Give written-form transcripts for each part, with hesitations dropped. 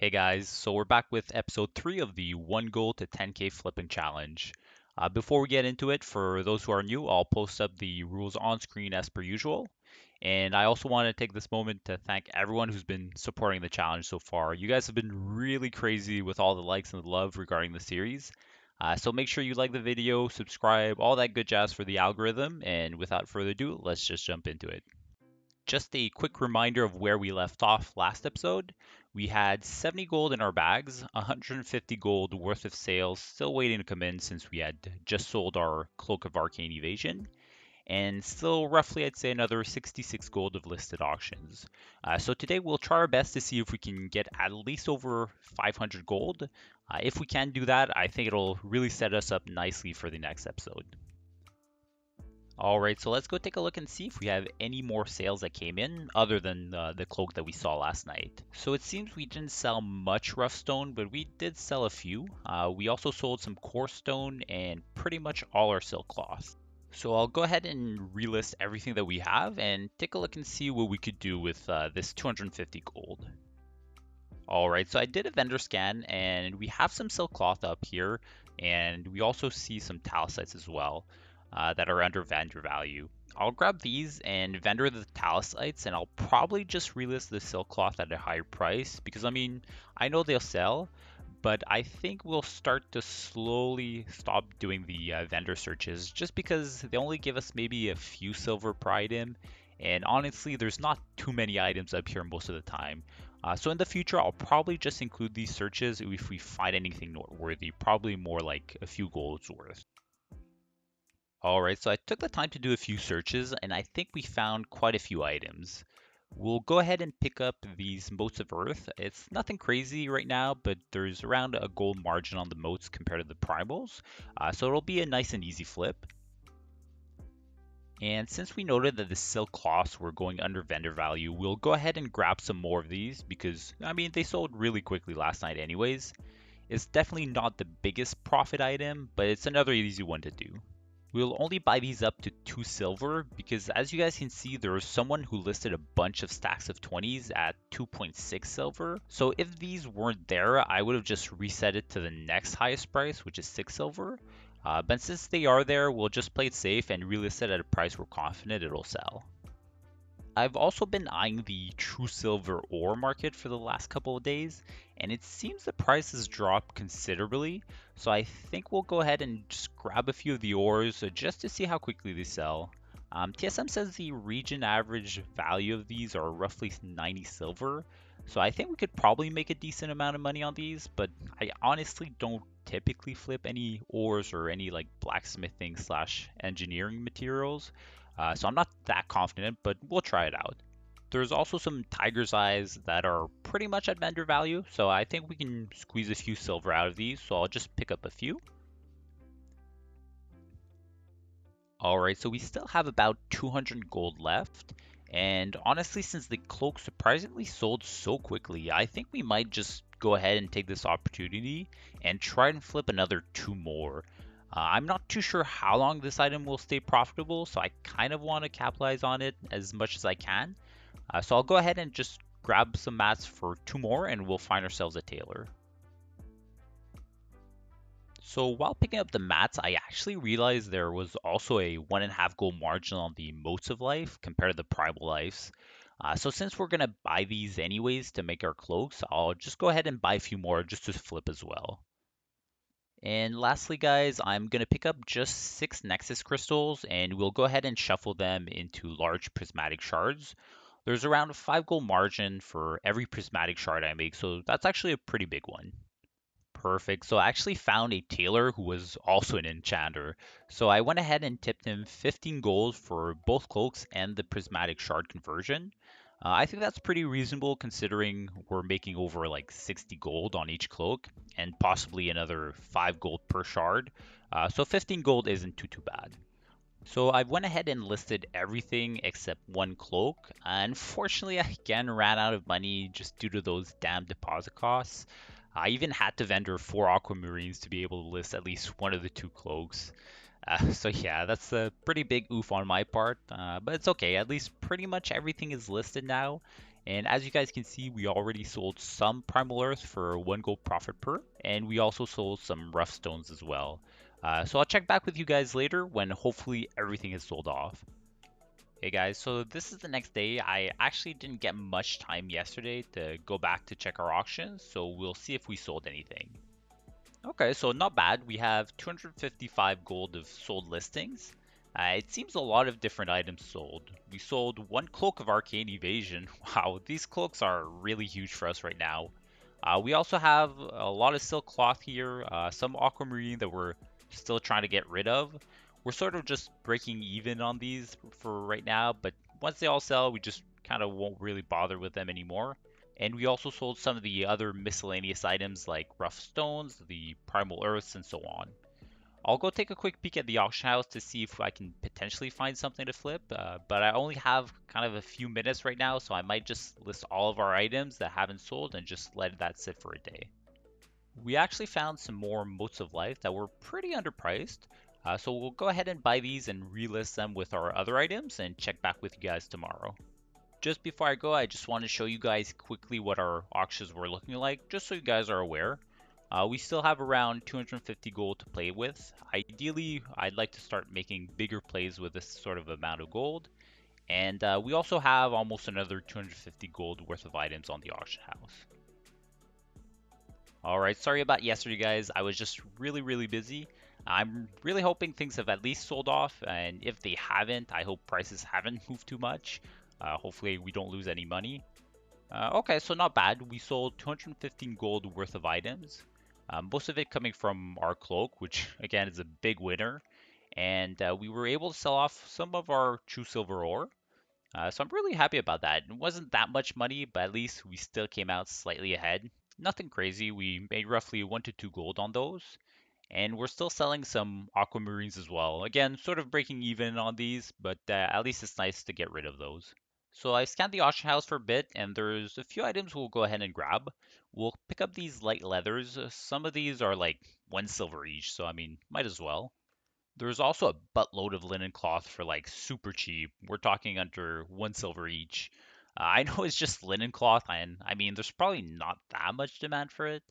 Hey guys, so we're back with episode 3 of the 1 goal to 10K flipping challenge. Before we get into it, for those who are new, I'll post up the rules on screen as per usual. And I also want to take this moment to thank everyone who's been supporting the challenge so far. You guys have been really crazy with all the likes and the love regarding the series. So make sure you like the video, subscribe, all that good jazz for the algorithm. And without further ado, let's just jump into it. Just a quick reminder of where we left off last episode. We had 70 gold in our bags, 150 gold worth of sales still waiting to come in since we had just sold our Cloak of Arcane Evasion, and still roughly I'd say another 66 gold of listed auctions. So today we'll try our best to see if we can get at least over 500 gold. If we can do that, I think it'll really set us up nicely for the next episode. All right, so let's go take a look and see if we have any more sales that came in other than the cloak that we saw last night. So it seems we didn't sell much rough stone, but we did sell a few. We also sold some coarse stone and pretty much all our silk cloth. So I'll go ahead and relist everything that we have and take a look and see what we could do with this 250 gold. All right, so I did a vendor scan and we have some silk cloth up here, and we also see some talicites as well that are under vendor value. I'll grab these and vendor the talicites, and I'll probably just relist the silk cloth at a higher price because I mean, I know they'll sell, but I think we'll start to slowly stop doing the vendor searches just because they only give us maybe a few silver per item. And honestly, there's not too many items up here most of the time. So in the future, I'll probably just include these searches if we find anything noteworthy, probably more like a few golds worth. All right, so I took the time to do a few searches and I think we found quite a few items. We'll go ahead and pick up these motes of earth. It's nothing crazy right now, but there's around a gold margin on the motes compared to the primals. So it'll be a nice and easy flip. And since we noted that the silk cloths were going under vendor value, we'll go ahead and grab some more of these because, I mean, they sold really quickly last night anyways. It's definitely not the biggest profit item, but it's another easy one to do. We'll only buy these up to 2 silver because as you guys can see, there was someone who listed a bunch of stacks of 20s at 2.6 silver. So if these weren't there, I would have just reset it to the next highest price, which is 6 silver. But since they are there, we'll just play it safe and relist it at a price we're confident it'll sell. I've also been eyeing the true silver ore market for the last couple of days, and it seems the price has dropped considerably, so I think we'll go ahead and just grab a few of the ores just to see how quickly they sell. TSM says the region average value of these are roughly 90 silver, so I think we could probably make a decent amount of money on these, but I honestly don't typically flip any ores or any like blacksmithing slash engineering materials. So I'm not that confident, but we'll try it out. There's also some tiger's eyes that are pretty much at vendor value, so I think we can squeeze a few silver out of these, so I'll just pick up a few. Alright, so we still have about 200 gold left, and honestly, since the cloak surprisingly sold so quickly, I think we might just go ahead and take this opportunity and try and flip another 2 more. I'm not too sure how long this item will stay profitable, so I kind of want to capitalize on it as much as I can. So I'll go ahead and just grab some mats for 2 more and we'll find ourselves a tailor. So while picking up the mats, I actually realized there was also a 1.5 gold margin on the motes of life compared to the primal lives. So since we're going to buy these anyways to make our cloaks, I'll just go ahead and buy a few more just to flip as well. And lastly, guys, I'm going to pick up just 6 Nexus crystals and we'll go ahead and shuffle them into large prismatic shards. There's around a 5 gold margin for every prismatic shard I make, so that's actually a pretty big one. Perfect. So I actually found a tailor who was also an enchanter. So I went ahead and tipped him 15 gold for both cloaks and the prismatic shard conversion. I think that's pretty reasonable considering we're making over like 60 gold on each cloak and possibly another 5 gold per shard. So 15 gold isn't too bad. So I went ahead and listed everything except one cloak. Unfortunately, I again ran out of money just due to those damn deposit costs. I even had to vendor 4 aquamarines to be able to list at least one of the 2 cloaks. So yeah, that's a pretty big oof on my part, but it's okay. At least pretty much everything is listed now, And as you guys can see, we already sold some Primal Earth for 1 gold profit per, and we also sold some rough stones as well. So I'll check back with you guys later when hopefully everything is sold off. Hey guys, so this is the next day. I actually didn't get much time yesterday to go back to check our auctions, so we'll see if we sold anything. Okay, so not bad. We have 255 gold of sold listings. It seems a lot of different items sold. We sold 1 cloak of arcane evasion. Wow, these cloaks are really huge for us right now. We also have a lot of silk cloth here, some aquamarine that we're still trying to get rid of. We're sort of just breaking even on these for right now, but once they all sell, we just kind of won't really bother with them anymore. And we also sold some of the other miscellaneous items like rough stones, the primal earths, and so on. I'll go take a quick peek at the auction house to see if I can potentially find something to flip, but I only have kind of a few minutes right now, so I might just list all of our items that haven't sold and just let that sit for a day. We actually found some more motes of life that were pretty underpriced, so we'll go ahead and buy these and relist them with our other items and check back with you guys tomorrow. Just before I go, I just want to show you guys quickly what our auctions were looking like, just so you guys are aware. We still have around 250 gold to play with. Ideally, I'd like to start making bigger plays with this sort of amount of gold. And we also have almost another 250 gold worth of items on the auction house. Alright, sorry about yesterday, guys. I was just really busy. I'm really hoping things have at least sold off, and if they haven't, I hope prices haven't moved too much. Hopefully we don't lose any money. Okay, so not bad. We sold 215 gold worth of items. Most of it coming from our cloak, which again is a big winner. And we were able to sell off some of our true silver ore. So I'm really happy about that. It wasn't that much money, but at least we still came out slightly ahead. Nothing crazy. We made roughly 1 to 2 gold on those. And we're still selling some aquamarines as well. Again, sort of breaking even on these, but at least it's nice to get rid of those. So I scanned the auction house for a bit, and there's a few items we'll go ahead and grab. We'll pick up these light leathers. Some of these are like 1 silver each, so I mean, might as well. There's also a buttload of linen cloth for like super cheap. We're talking under 1 silver each. I know it's just linen cloth, and I mean, there's probably not that much demand for it.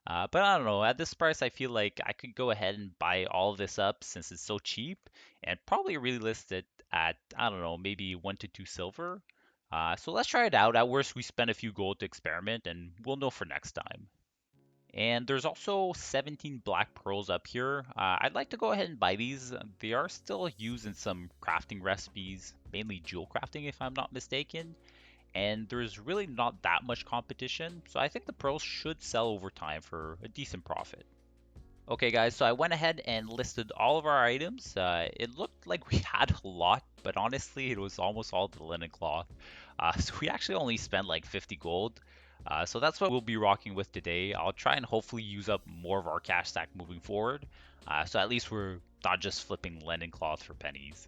But I don't know, at this price, I feel like I could go ahead and buy all of this up since it's so cheap and probably really list it at, I don't know, maybe 1 to 2 silver. So let's try it out. At worst, we spend a few gold to experiment and we'll know for next time. And there's also 17 black pearls up here. I'd like to go ahead and buy these. They are still used in some crafting recipes, mainly jewel crafting if I'm not mistaken. And there's really not that much competition, so I think the pearls should sell over time for a decent profit. Okay guys, so I went ahead and listed all of our items. It looked like we had a lot, but honestly it was almost all the linen cloth. So we actually only spent like 50 gold. So that's what we'll be rocking with today. I'll try and hopefully use up more of our cash stack moving forward. So at least we're not just flipping linen cloth for pennies.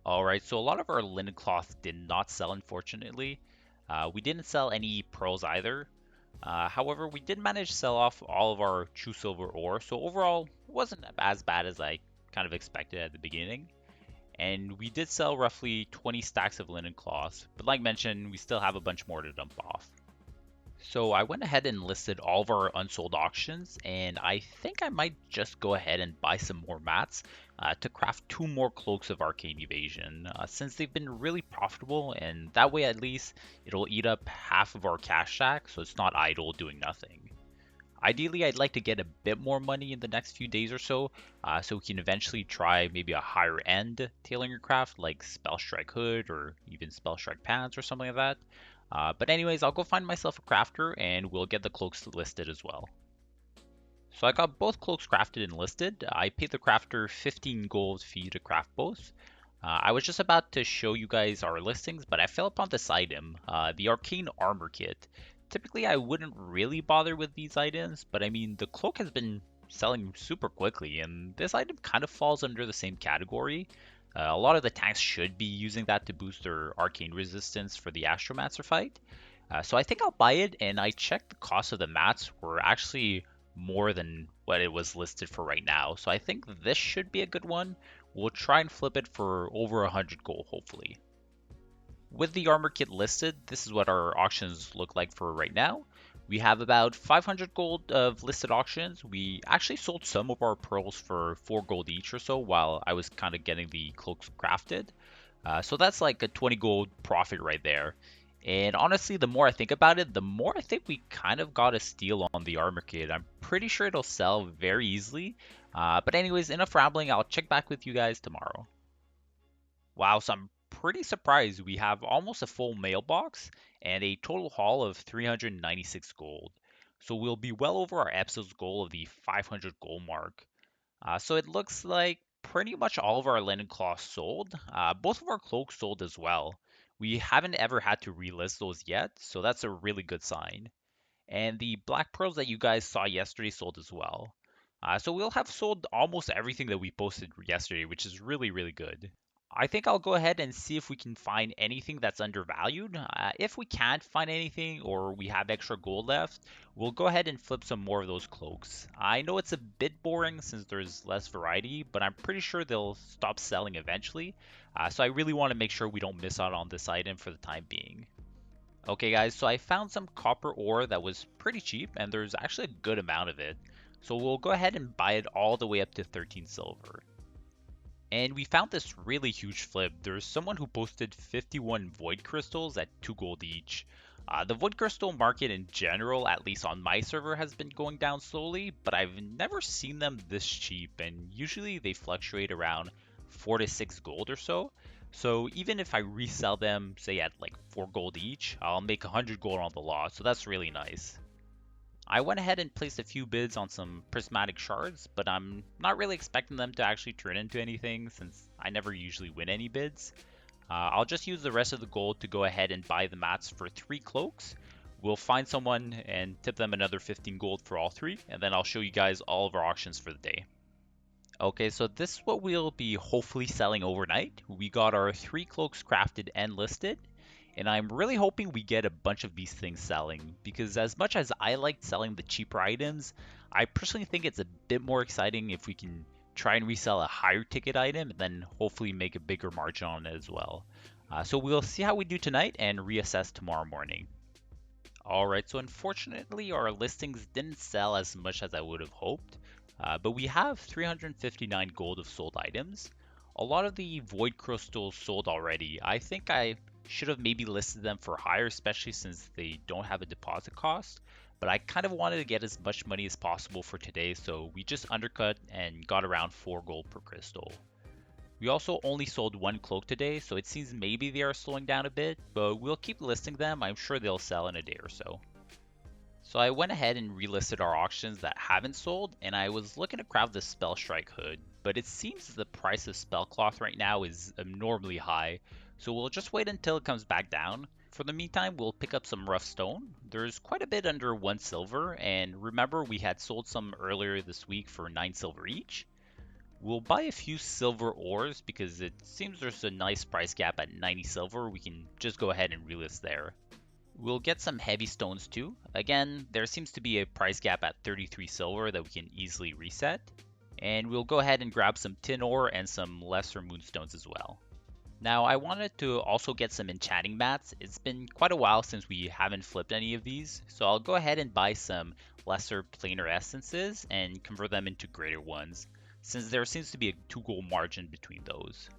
Alright, so a lot of our linen cloth did not sell unfortunately. We didn't sell any pearls either. However, we did manage to sell off all of our true silver ore, so overall, it wasn't as bad as I kind of expected at the beginning. And we did sell roughly 20 stacks of linen cloths, but like mentioned, we still have a bunch more to dump off. So I went ahead and listed all of our unsold auctions, and I think I might just go ahead and buy some more mats to craft 2 more cloaks of arcane evasion, since they've been really profitable, and that way at least it'll eat up half of our cash stack, so it's not idle doing nothing. Ideally, I'd like to get a bit more money in the next few days or so, so we can eventually try maybe a higher end tailoring craft like Spell Strike Hood or even Spell Strike Pants or something like that. But anyways, I'll go find myself a crafter and we'll get the cloaks listed as well. So I got both cloaks crafted and listed. I paid the crafter 15 gold fee to craft both. I was just about to show you guys our listings, but I fell upon this item, the Arcane Armor Kit. Typically, I wouldn't really bother with these items, but I mean, the cloak has been selling super quickly, and this item kind of falls under the same category. A lot of the tanks should be using that to boost their arcane resistance for the Astromancer fight. So I think I'll buy it, and I checked the cost of the mats were actually more than what it was listed for right now. So I think this should be a good one. We'll try and flip it for over 100 gold, hopefully. With the armor kit listed, this is what our auctions look like for right now. We have about 500 gold of listed auctions. We actually sold some of our pearls for 4 gold each or so while I was kind of getting the cloaks crafted. So that's like a 20 gold profit right there. And honestly, the more I think about it, the more I think we kind of got a steal on the armor kit. I'm pretty sure it'll sell very easily. But anyways, enough rambling. I'll check back with you guys tomorrow. Wow, so I'm pretty surprised. We have almost a full mailbox and a total haul of 396 gold. So we'll be well over our episode's goal of the 500 gold mark. So it looks like pretty much all of our linen cloths sold. Both of our cloaks sold as well. We haven't ever had to relist those yet, so that's a really good sign. And the black pearls that you guys saw yesterday sold as well. So we'll have sold almost everything that we posted yesterday, which is really, really good. I think I'll go ahead and see if we can find anything that's undervalued. If we can't find anything or we have extra gold left, we'll go ahead and flip some more of those cloaks. I know it's a bit boring since there's less variety, but I'm pretty sure they'll stop selling eventually. So I really want to make sure we don't miss out on this item for the time being. Okay guys, so I found some copper ore that was pretty cheap and there's actually a good amount of it. So we'll go ahead and buy it all the way up to 13 silver. And we found this really huge flip. There's someone who posted 51 void crystals at 2 gold each. The void crystal market in general, at least on my server, has been going down slowly, but I've never seen them this cheap, and usually they fluctuate around 4 to 6 gold or so. So even if I resell them, say at like 4 gold each, I'll make 100 gold on the lot, so that's really nice. I went ahead and placed a few bids on some prismatic shards, but I'm not really expecting them to actually turn into anything since I never usually win any bids. I'll just use the rest of the gold to go ahead and buy the mats for 3 cloaks. We'll find someone and tip them another 15 gold for all 3, and then I'll show you guys all of our auctions for the day. Okay, so this is what we'll be hopefully selling overnight. We got our 3 cloaks crafted and listed, and I'm really hoping we get a bunch of these things selling, because as much as I like selling the cheaper items, I personally think it's a bit more exciting if we can try and resell a higher ticket item and then hopefully make a bigger margin on it as well. So we'll see how we do tonight and reassess tomorrow morning. Alright, so unfortunately our listings didn't sell as much as I would have hoped, but we have 359 gold of sold items. A lot of the void crystals sold already. I think I should have maybe listed them for higher, especially since they don't have a deposit cost, but I kind of wanted to get as much money as possible for today, so we just undercut and got around 4 gold per crystal. We also only sold 1 cloak today, so it seems maybe they are slowing down a bit, but we'll keep listing them. I'm sure they'll sell in a day or so. So I went ahead and relisted our auctions that haven't sold, and I was looking to grab the Spell Strike hood, but it seems the price of Spellcloth right now is abnormally high, so we'll just wait until it comes back down. For the meantime, we'll pick up some rough stone. There's quite a bit under 1 silver, and remember we had sold some earlier this week for 9 silver each. We'll buy a few silver ores because it seems there's a nice price gap at 90 silver. We can just go ahead and relist there. We'll get some heavy stones too. Again, there seems to be a price gap at 33 silver that we can easily reset. And we'll go ahead and grab some tin ore and some lesser moonstones as well. Now, I wanted to also get some enchanting mats. It's been quite a while since we haven't flipped any of these, so I'll go ahead and buy some lesser planar essences and convert them into greater ones, since there seems to be a 2 gold margin between those.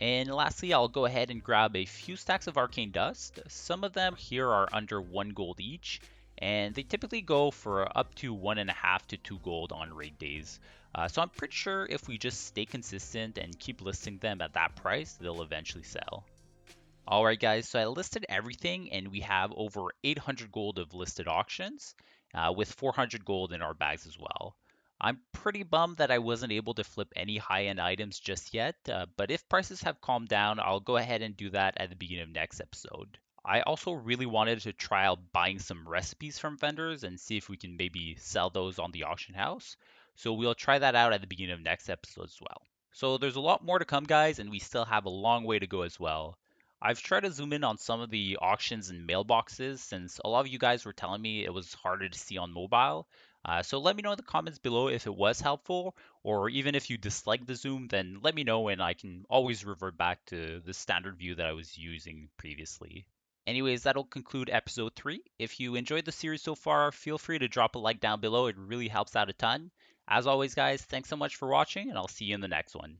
And lastly, I'll go ahead and grab a few stacks of arcane dust. Some of them here are under 1 gold each, and they typically go for up to 1.5 to 2 gold on raid days. So I'm pretty sure if we just stay consistent and keep listing them at that price, they'll eventually sell. Alright guys, so I listed everything and we have over 800 gold of listed auctions, with 400 gold in our bags as well. I'm pretty bummed that I wasn't able to flip any high-end items just yet, but if prices have calmed down, I'll go ahead and do that at the beginning of next episode. I also really wanted to try out buying some recipes from vendors and see if we can maybe sell those on the auction house. So we'll try that out at the beginning of next episode as well. So there's a lot more to come, guys, and we still have a long way to go as well. I've tried to zoom in on some of the auctions and mailboxes since a lot of you guys were telling me it was harder to see on mobile. So let me know in the comments below if it was helpful, or even if you dislike the zoom, then let me know and I can always revert back to the standard view that I was using previously. Anyways, that'll conclude episode 3. If you enjoyed the series so far, feel free to drop a like down below. It really helps out a ton. As always, guys, thanks so much for watching, and I'll see you in the next one.